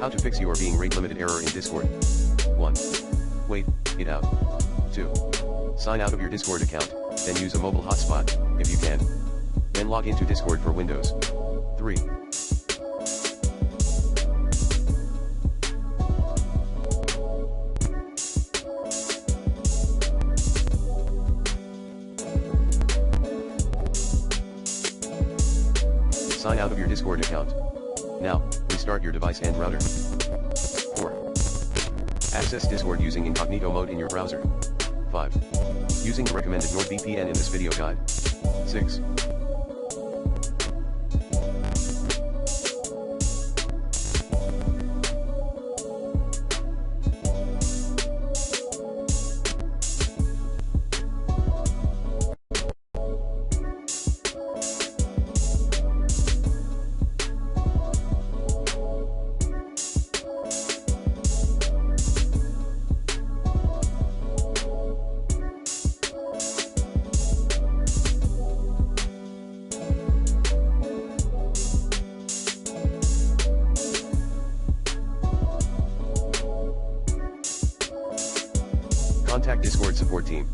How to fix your being rate limited error in Discord. 1. Wait it out. 2. Sign out of your Discord account, then use a mobile hotspot, if you can. Then log into Discord for Windows. 3. Sign out of your Discord account. Now, restart your device and router. 4. Access Discord using incognito mode in your browser. 5. Using the recommended NordVPN in this video guide. 6. Contact Discord support team.